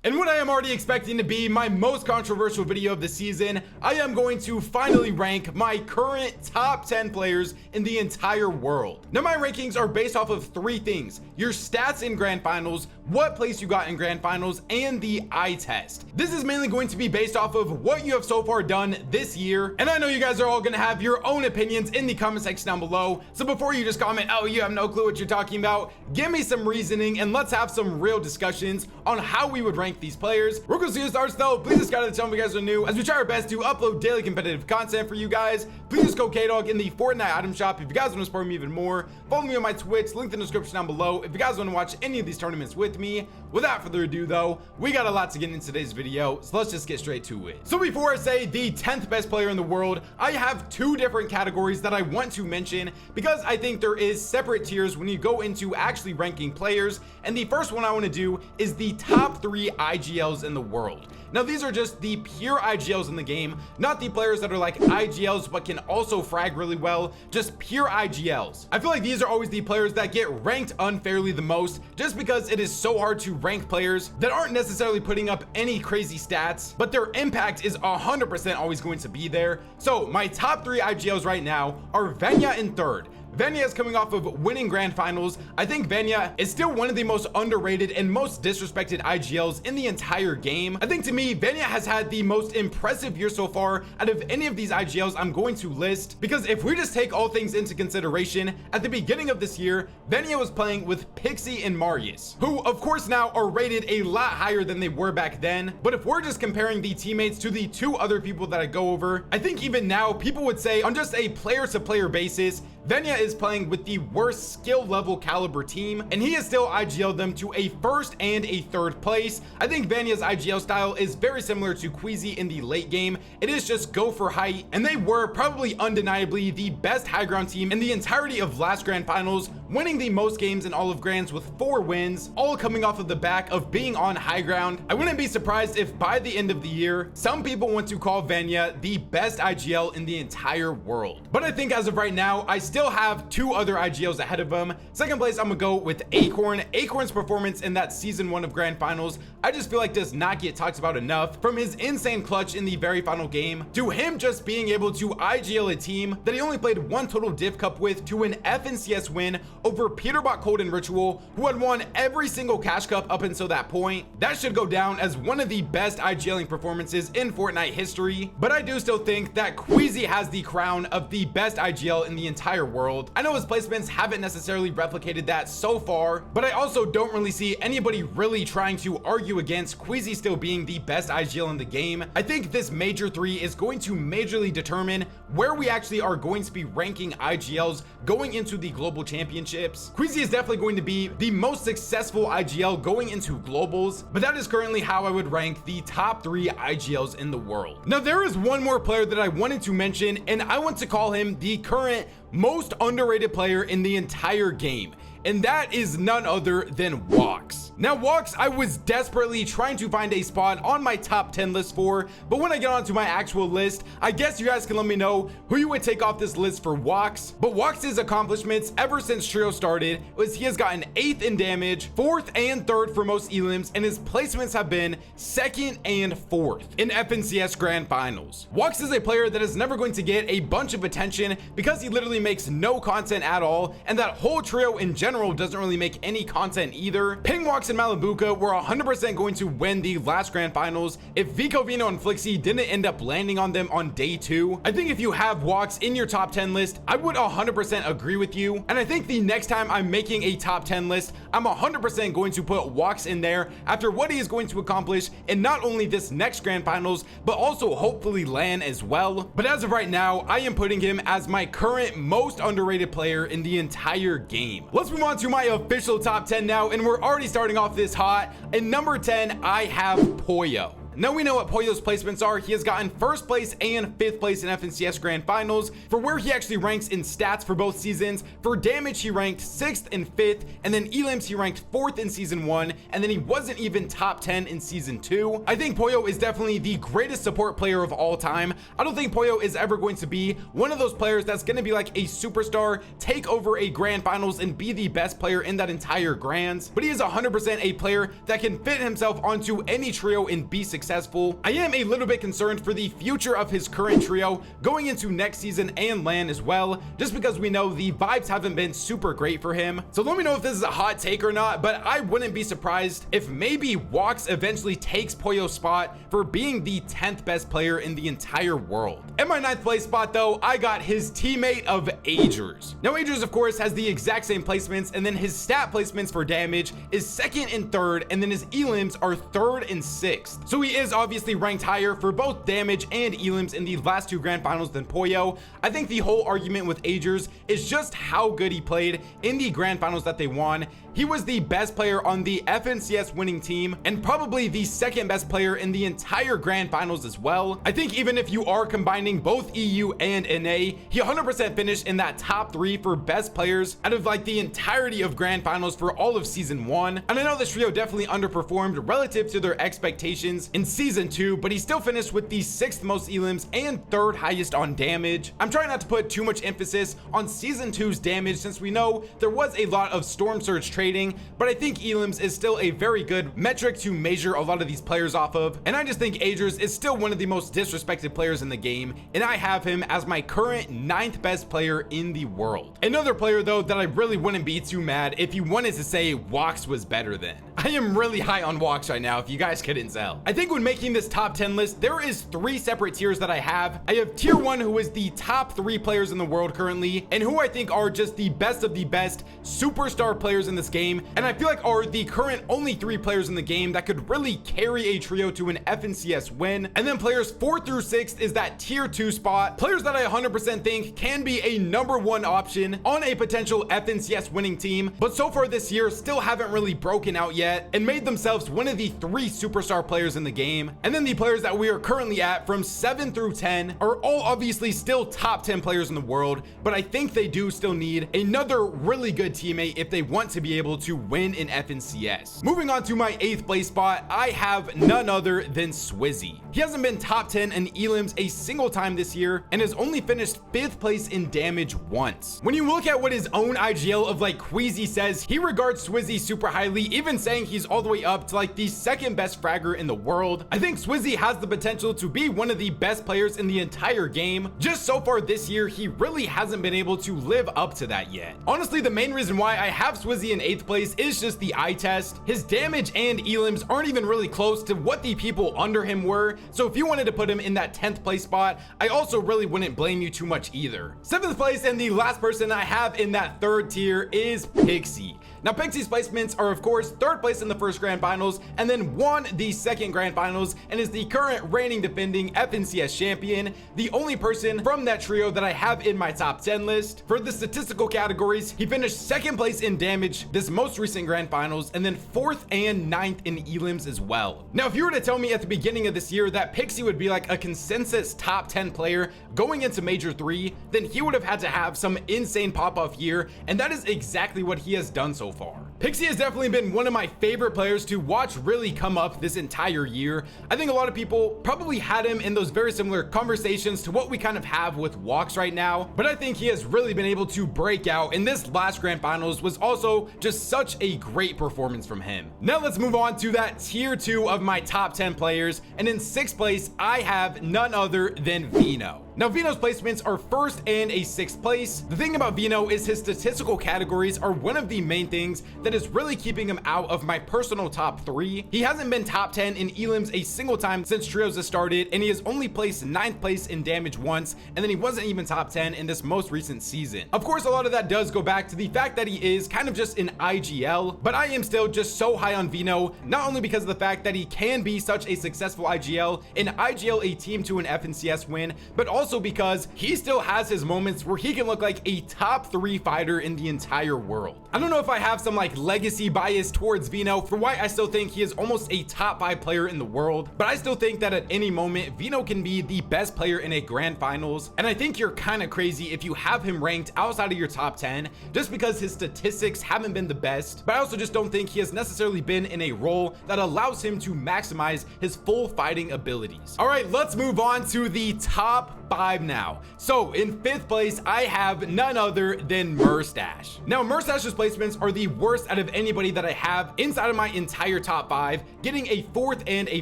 And what I am already expecting to be my most controversial video of the season, I am going to finally rank my current top 10 players in the entire world. Now my rankings are based off of three things: your stats in grand finals, what place you got in grand finals, and the eye test. This is mainly going to be based off of what you have so far done this year, and I know you guys are all going to have your own opinions in the comment section down below. So before you just comment, oh, you have no clue what you're talking about, give me some reasoning and let's have some real discussions on how we would rank these players. We're going to see who starts though. Please subscribe to the channel if you guys are new, as we try our best to upload daily competitive content for you guys. Please use code KDOG in the Fortnite item shop if you guys want to support me even more. Follow me on my Twitch, link in the description down below if you guys want to watch any of these tournaments with me. Without further ado though, we got a lot to get in today's video, so let's just get straight to it. So before I say the 10th best player in the world, I have two different categories that I want to mention because I think there is separate tiers when you go into actually ranking players, and the first one I want to do is the top 3 IGLs in the world. Now these are just the pure IGLs in the game, not the players that are like IGLs but can also frag really well, just pure IGLs. I feel like these are always the players that get ranked unfairly the most, just because it is so hard to rank players that aren't necessarily putting up any crazy stats, but their impact is 100% always going to be there. So my top 3 IGLs right now are Veno in third. Veno is coming off of winning grand finals. I think Veno is still one of the most underrated and most disrespected IGLs in the entire game. I think to me, Veno has had the most impressive year so far out of any of these IGLs I'm going to list, because if we just take all things into consideration, at the beginning of this year, Veno was playing with Pixie and Marius, who of course now are rated a lot higher than they were back then. But if we're just comparing the teammates to the two other people that I go over, I think even now people would say on just a player to player basis, Veno is playing with the worst skill level caliber team, and he has still IGL'd them to a first and a third place. I think Veno's IGL style is very similar to Swizzy in the late game. It is just go for height, and they were probably undeniably the best high ground team in the entirety of last grand finals, winning the most games in all of grands with 4 wins, all coming off of the back of being on high ground. I wouldn't be surprised if by the end of the year, some people want to call Veno the best IGL in the entire world. But I think as of right now, I still have 2 other IGLs ahead of him. Second place, I'm gonna go with Acorn. Acorn's performance in that season 1 of grand finals, I just feel like does not get talked about enough. From his insane clutch in the very final game to him just being able to IGL a team that he only played 1 total div cup with to an FNCS win over Peterbot Cold and Ritual, who had won every single cash cup up until that point. That should go down as one of the best IGLing performances in Fortnite history. But I do still think that Swizzy has the crown of the best IGL in the entire world. I know his placements haven't necessarily replicated that so far, but I also don't really see anybody really trying to argue against Swizzy still being the best IGL in the game. I think this major 3 is going to majorly determine where we actually are going to be ranking IGLs going into the global championships. Swizzy is definitely going to be the most successful IGL going into globals, but that is currently how I would rank the top 3 IGLs in the world. Now there is one more player that I wanted to mention, and I want to call him the current most underrated player in the entire game, and that is none other than Wox. Now Wox, I was desperately trying to find a spot on my top 10 list for, but when I get onto my actual list, I guess you guys can let me know who you would take off this list for Wox. But Wox's accomplishments ever since Trio started was he has gotten 8th in damage, 4th and 3rd for most elims, and his placements have been 2nd and 4th in FNCS grand finals. Wox is a player that is never going to get a bunch of attention because he literally makes no content at all, and that whole trio in general doesn't really make any content either. Ping, Wox, and Malibuka were 100% going to win the last grand finals if Viko, Veno, and Pixie didn't end up landing on them on day 2. I think if you have Wox in your top 10 list, I would 100% agree with you, and I think the next time I'm making a top 10 list, I'm 100% going to put Wox in there after what he is going to accomplish in not only this next grand finals, but also hopefully LAN as well. But as of right now, I am putting him as my current most underrated player in the entire game. Let's move on to my official top 10 now, and we're already starting off this hot. In number 10, I have Poyo. Now we know what Pollo's placements are. He has gotten 1st place and 5th place in FNCS Grand Finals. For where he actually ranks in stats for both seasons, for damage he ranked 6th and 5th, and then elims he ranked 4th in season 1, and then he wasn't even top 10 in season 2. I think Pollo is definitely the greatest support player of all time. I don't think Pollo is ever going to be one of those players that's going to be like a superstar, take over a Grand Finals and be the best player in that entire Grands, but he is 100% a player that can fit himself onto any trio and be successful. I am a little bit concerned for the future of his current trio going into next season and LAN as well, just because we know the vibes haven't been super great for him. So let me know if this is a hot take or not, but I wouldn't be surprised if maybe Wox eventually takes Pollo's spot for being the 10th best player in the entire world. In my 9th place spot though, I got his teammate of Agers. Now Agers of course has the exact same placements, and then his stat placements for damage is 2nd and 3rd, and then his elims are 3rd and 6th. So he is obviously ranked higher for both damage and elims in the last 2 Grand Finals than Pollo. I think the whole argument with Agers is just how good he played in the Grand Finals that they won. He was the best player on the FNCS winning team and probably the 2nd best player in the entire Grand Finals as well. I think even if you are combining both EU and NA, he 100% finished in that top 3 for best players out of like the entirety of Grand Finals for all of season 1. And I know this trio definitely underperformed relative to their expectations in season 2, but he still finished with the 6th most elims and 3rd highest on damage. I'm trying not to put too much emphasis on season 2's damage since we know there was a lot of Storm Surge trading, but I think elims is still a very good metric to measure a lot of these players off of, and I just think Agers is still one of the most disrespected players in the game, and I have him as my current 9th best player in the world. Another player though that I really wouldn't be too mad if you wanted to say Wox was better than. I am really high on Wox right now, if you guys couldn't tell. I think when making this top 10 list, there is 3 separate tiers that I have. I have tier 1, who is the top 3 players in the world currently, and who I think are just the best of the best superstar players in this game, and I feel like are the current only 3 players in the game that could really carry a trio to an FNCS win. And then players 4 through 6 is that tier 2 spot, players that I 100% think can be a number 1 option on a potential FNCS winning team, but so far this year still haven't really broken out yet and made themselves one of the 3 superstar players in the game. And then the players that we are currently at from 7 through 10 are all obviously still top 10 players in the world, but I think they do still need another really good teammate if they want to be able to win in FNCS. Moving on to my 8th place spot, I have none other than Swizzy. He hasn't been top 10 in elims a single time this year and has only finished 5th place in damage once. When you look at what his own IGL of like Queasy says, he regards Swizzy super highly, even saying he's all the way up to like the 2nd best fragger in the world. I think Swizzy has the potential to be one of the best players in the entire game. Just so far this year, he really hasn't been able to live up to that yet. Honestly, the main reason why I have Swizzy in 8th place is just the eye test. His damage and elims aren't even really close to what the people under him were, so if you wanted to put him in that 10th place spot, I also really wouldn't blame you too much either. 7th place and the last person I have in that 3rd tier is Pixie. Now Pixie's placements are of course 3rd place in the 1st Grand Finals and then won the 2nd Grand Finals and is the current reigning defending FNCS champion, the only person from that trio that I have in my top 10 list. For the statistical categories, he finished 2nd place in damage this most recent Grand Finals and then 4th and 9th in elims as well. Now if you were to tell me at the beginning of this year that Pixie would be like a consensus top 10 player going into Major 3, then he would have had to have some insane pop-off year, and that is exactly what he has done so far. Pixie has definitely been one of my favorite players to watch really come up this entire year. I think a lot of people probably had him in those very similar conversations to what we kind of have with Wox right now, but I think he has really been able to break out, and this last Grand Finals was also just such a great performance from him. Now let's move on to that tier 2 of my top 10 players, and in 6th place I have none other than Veno. Now Veno's placements are 1st and a 6th place. The thing about Veno is his statistical categories are one of the main things that is really keeping him out of my personal top 3. He hasn't been top 10 in elims a single time since trios has started, and he has only placed 9th place in damage once, and then he wasn't even top 10 in this most recent season. Of course, a lot of that does go back to the fact that he is kind of just an IGL, but I am still just so high on Veno, not only because of the fact that he can be such a successful IGL and IGL a team to an FNCS win, but also because he still has his moments where he can look like a top 3 fighter in the entire world. I don't know if I have some like like legacy bias towards Veno for why I still think he is almost a top 5 player in the world, but I still think that at any moment Veno can be the best player in a grand finals, and I think you're kind of crazy if you have him ranked outside of your top 10 just because his statistics haven't been the best. But I also just don't think he has necessarily been in a role that allows him to maximize his full fighting abilities. All right, let's move on to the top 5 now. So in 5th place I have none other than Murstache. Now Murstache's placements are the worst out of anybody that I have inside of my entire top 5, getting a 4th and a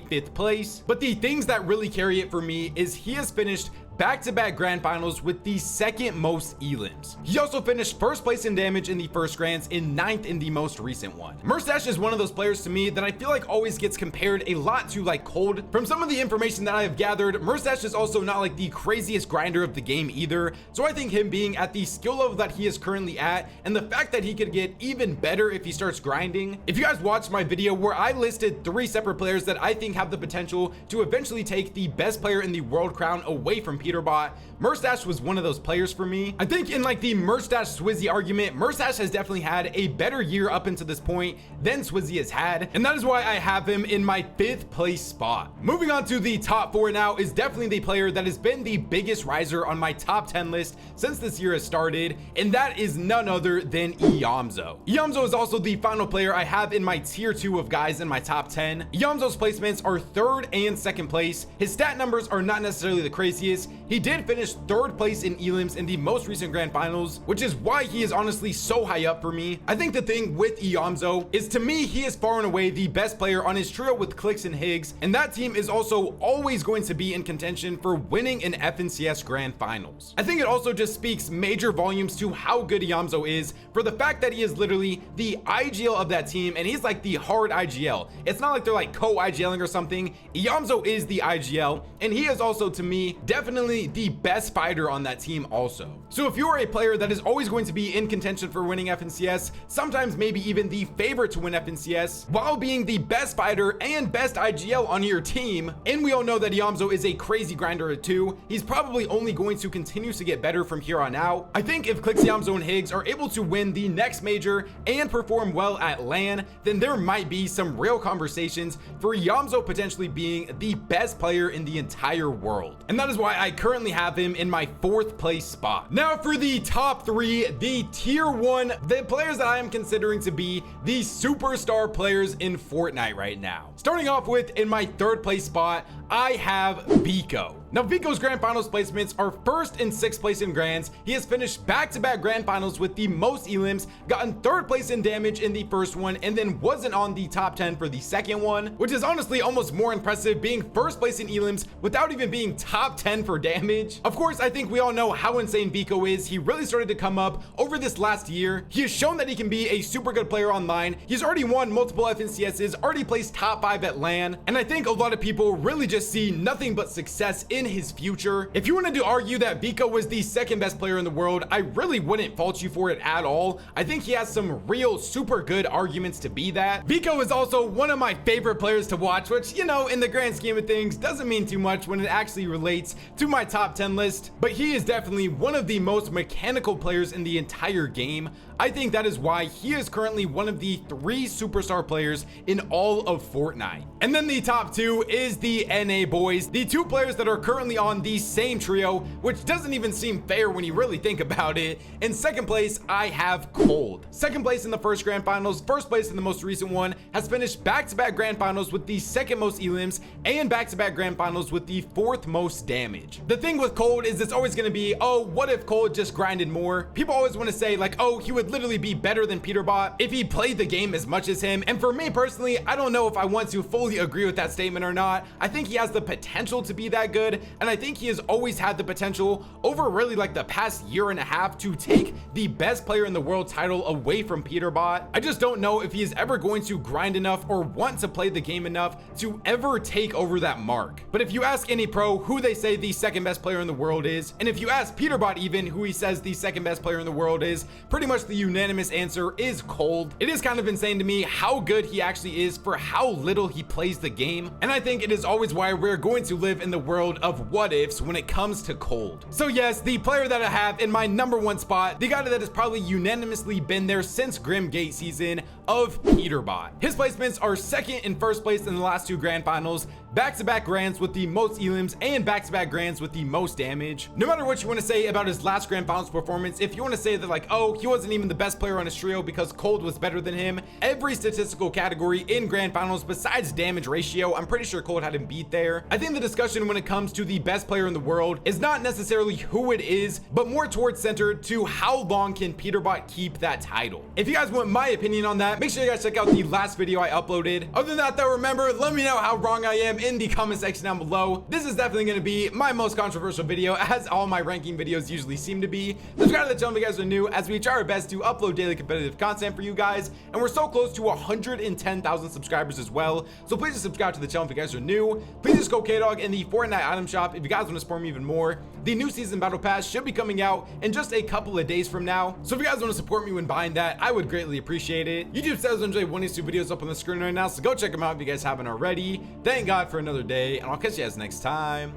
5th place. But the things that really carry it for me is he has finished back-to-back grand finals with the 2nd most elims. He also finished 1st place in damage in the first grands and 9th in the most recent one. Murstache is one of those players to me that I feel like always gets compared a lot to like Cold. From some of the information that I have gathered, Murstache is also not like the craziest grinder of the game either, so I think him being at the skill level that he is currently at, and the fact that he could get even better if he starts grinding. If you guys watched my video where I listed 3 separate players that I think have the potential to eventually take the best player in the world crown away from Peterbot, Murstache was one of those players for me. I think in like the Murstache Swizzy argument, Murstache has definitely had a better year up until this point than Swizzy has had, and that is why I have him in my 5th place spot. Moving on to the top 4 now is definitely the player that has been the biggest riser on my top 10 list since this year has started, and that is none other than Yamzo. Yamzo is also the final player I have in my tier 2 of guys in my top 10. Yamzo's placements are 3rd and 2nd place. His stat numbers are not necessarily the craziest. He did finish 3rd place in elims in the most recent grand finals, which is why he is honestly so high up for me. I think the thing with Yamzo is, to me, he is far and away the best player on his trio with Clicks and Higgs, and that team is also always going to be in contention for winning an FNCS grand finals. I think it also just speaks major volumes to how good Yamzo is for the fact that he is literally the IGL of that team, and he's like the hard IGL. It's not like they're like co-IGLing or something. Yamzo is the IGL, and he is also, to me, definitely the best fighter on that team also. So if you are a player that is always going to be in contention for winning FNCS, sometimes maybe even the favorite to win FNCS, while being the best fighter and best IGL on your team, and we all know that Yamzo is a crazy grinder too, he's probably only going to continue to get better from here on out. I think if Clicks, Yamzo, and Higgs are able to win the next major and perform well at LAN, then there might be some real conversations for Yamzo potentially being the best player in the entire world. And that is why I currently have him in my 4th place spot. Now for the top 3, the tier 1, the players that I am considering to be the superstar players in Fortnite right now. Starting off with, in my 3rd place spot, I have Viko. Now Viko's grand finals placements are 1st and 6th place in grands. He has finished back-to-back grand finals with the most elims, gotten 3rd place in damage in the first one, and then wasn't on the top 10 for the second one, which is honestly almost more impressive, being 1st place in elims without even being top 10 for damage. Of course, I think we all know how insane Viko is. He really started to come up over this last year. He has shown that he can be a super good player online. He's already won multiple FNCSs, already placed top 5 at LAN, and I think a lot of people really just see nothing but success in his future. If you wanted to argue that Viko was the 2nd best player in the world, I really wouldn't fault you for it at all. I think he has some real super good arguments to be that. Viko is also one of my favorite players to watch, which, you know, in the grand scheme of things doesn't mean too much when it actually relates to my top 10 list, but he is definitely one of the most mechanical players in the entire game. I think that is why he is currently one of the 3 superstar players in all of Fortnite. And then the top 2 is the NA boys, the 2 players that are currently on the same trio, which doesn't even seem fair when you really think about it. In 2nd place, I have Cold. 2nd place in the first grand finals, 1st place in the most recent one, has finished back-to-back grand finals with the 2nd most elims, and back-to-back grand finals with the 4th most damage. The thing with Cold is it's always going to be, oh, what if Cold just grinded more? People always want to say like, oh, he would literally be better than Peterbot if he played the game as much as him. And for me personally, I don't know if I want to fully agree with that statement or not. I think he has the potential to be that good, and I think he has always had the potential over really like the past year and a half to take the best player in the world title away from Peterbot. I just don't know if he is ever going to grind enough or want to play the game enough to ever take over that mark. But if you ask any pro who they say the 2nd best player in the world is, and if you ask Peterbot even who he says the 2nd best player in the world is, pretty much the unanimous answer is Cold. It is kind of insane to me how good he actually is for how little he plays the game, and I think it is always why we're going to live in the world of what ifs when it comes to Cold. So yes, the player that I have in my number 1 spot, the guy that has probably unanimously been there since Grim Gate season, of Peterbot. His placements are second and first place in the last two grand finals, back-to-back grands with the most elims and back-to-back grands with the most damage. No matter what you want to say about his last grand finals performance, if you want to say that like, oh, he wasn't even the best player on his trio because Cold was better than him, every statistical category in grand finals besides damage ratio, I'm pretty sure Cold had him beat there. I think the discussion when it comes to the best player in the world is not necessarily who it is, but more towards centered to how long can Peterbot keep that title. If you guys want my opinion on that, make sure you guys check out the last video I uploaded. Other than that though, remember, let me know how wrong I am in the comment section down below. This is definitely going to be my most controversial video, as all my ranking videos usually seem to be. Subscribe to the channel if you guys are new, as we try our best to upload daily competitive content for you guys, and we're so close to 110,000 subscribers as well, so please just subscribe to the channel if you guys are new. Please just go K-Dog in the Fortnite item shop if you guys want to support me even more. The new season battle pass should be coming out in just a couple of days from now, so if you guys want to support me when buying that, I would greatly appreciate it. YouTube says enjoy one of these two videos up on the screen right now, so go check them out if you guys haven't already. Thank God for another day, and I'll catch you guys next time.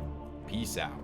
Peace out.